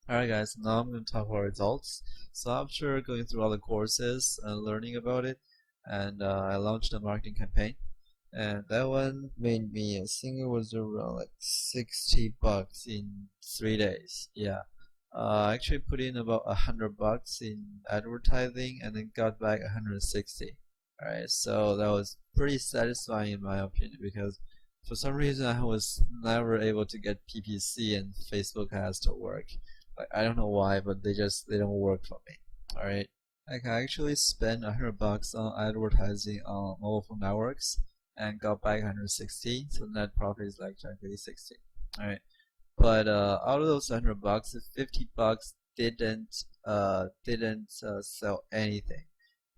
Alright guys, now I'm going to talk about results. So after going through all the courses and learning about it, and I launched a marketing campaign, and that one made me, I think it was around like $60 in 3 days. Yeah. I actually put in about $100 in advertising and then got back 160. Alright, so that was pretty satisfying in my opinion because for some reason I was never able to get PPC and Facebook ads to work. Like I don't know why, but they don't work for me. All right, like I actually spent $100 on advertising on mobile phone networks and got back 160, so net profit is like technically 60. All right, but out of those $100, $50 didn't sell anything.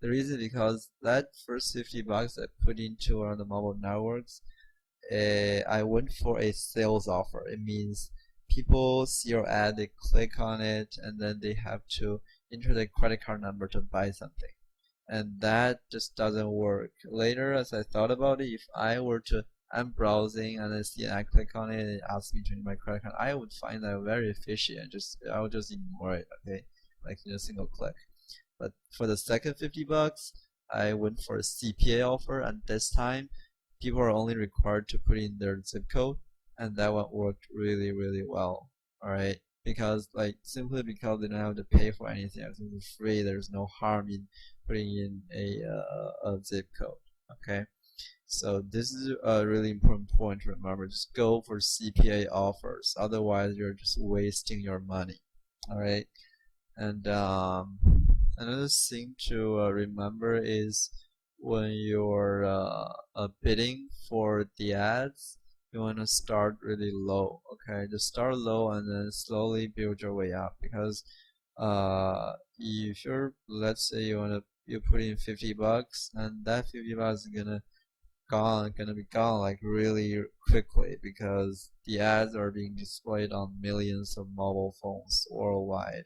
The reason because that first $50 I put into on the mobile networks, I went for a sales offer. It means people see your ad, they click on it, and then they have to enter their credit card number to buy something. And that just doesn't work. Later, as I thought about it, if I were to, I'm browsing and I see an ad, click on it, and it asks me to enter my credit card, I would find that very efficient. I would just ignore it, okay? Like in a single click. But for the second $50, I went for a CPA offer, and this time people are only required to put in their zip code, and that one worked really, really well. All right, because like simply because they don't have to pay for anything, everything is free. There's no harm in putting in a zip code. Okay, so this is a really important point to remember. Just go for CPA offers, otherwise you're just wasting your money. All right, and another thing to remember is when you're bidding for the ads, you want to start really low. Okay, just start low and then slowly build your way up. Because if you're, let's say you put in $50, and that $50 is gonna be gone like really quickly because the ads are being displayed on millions of mobile phones worldwide.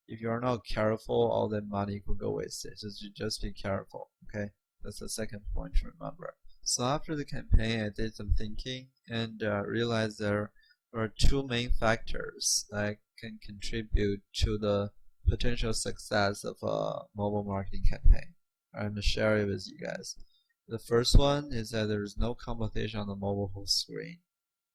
If you're not careful, all that money could go wasted. Just be careful, okay? That's the second point to remember. So after the campaign, I did some thinking and realized there are two main factors that can contribute to the potential success of a mobile marketing campaign. I'm gonna share it with you guys. The first one is that there is no competition on the mobile phone screen.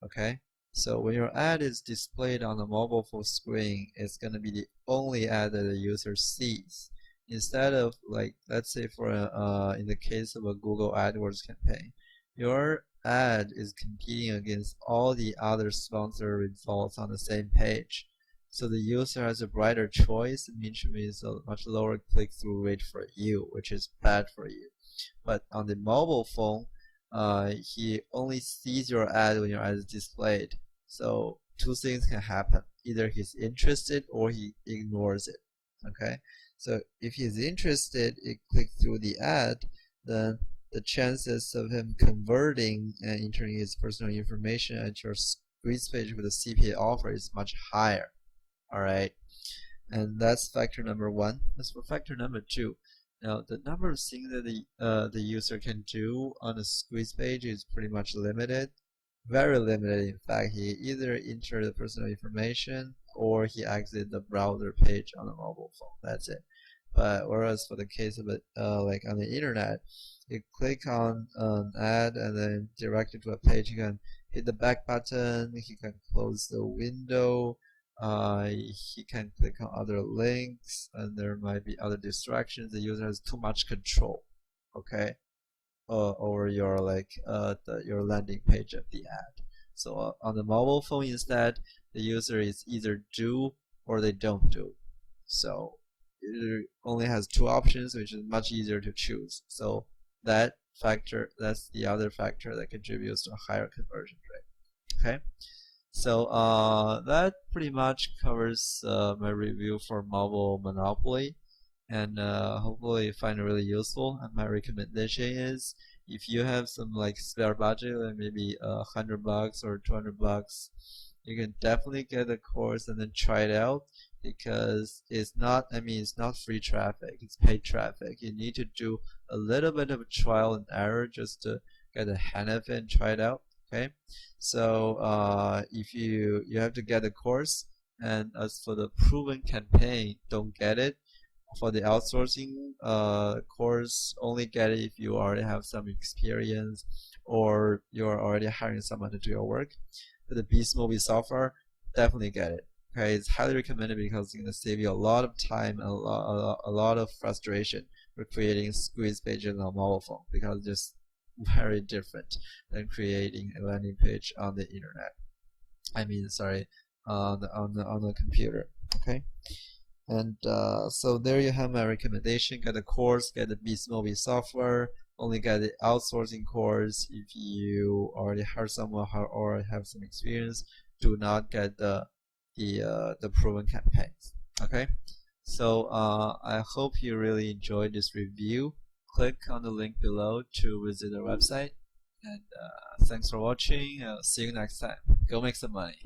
Okay? So when your ad is displayed on the mobile phone screen, it's going to be the only ad that the user sees. Instead of like, let's say in the case of a Google AdWords campaign, your ad is competing against all the other sponsored results on the same page. So the user has a brighter choice, which means a much lower click-through rate for you, which is bad for you. But on the mobile phone, he only sees your ad when your ad is displayed. So two things can happen. Either he's interested or he ignores it. Okay? So if he's interested, he clicks through the ad, then the chances of him converting and entering his personal information at your squeeze page with a CPA offer is much higher. Alright? And that's factor number one. As for factor number two, now the number of things that the user can do on a squeeze page is pretty much limited, very limited. In fact, he either entered the personal information or he exited the browser page on a mobile phone. That's it. But whereas for the case of it, like on the internet, you click on an ad and then directed to a page. You can hit the back button. You can close the window. He can click on other links, and there might be other distractions. The user has too much control, okay, over your your landing page of the ad. So on the mobile phone instead, the user is either do or they don't do. So it only has two options, which is much easier to choose. So that's the other factor that contributes to a higher conversion rate. Okay. So that pretty much covers my review for Mobile Monopoly, and hopefully you find it really useful. And my recommendation is, if you have some like spare budget, like maybe $100 or $200, you can definitely get the course and then try it out because it's not, I mean, it's not free traffic, it's paid traffic. You need to do a little bit of trial and error just to get the hang of it and try it out. Okay, so if you have to get a course, And as for the proven campaign, don't get it. For the outsourcing course, only get it if you already have some experience or you're already hiring someone to do your work. For the Beast Movie software, definitely get it. Okay, it's highly recommended because it's going to save you a lot of time and a lot of frustration for creating squeeze pages on a mobile phone, because it's just very different than creating a landing page on the internet. I mean, sorry, on the computer. Okay. And so there you have my recommendation. Get the course, get the Beast Movie software. Only get the outsourcing course if you already hired someone or have some experience. Do not get the proven campaigns. Okay. So I hope you really enjoyed this review. Click on the link below to visit the website. And thanks for watching. See you next time. Go make some money.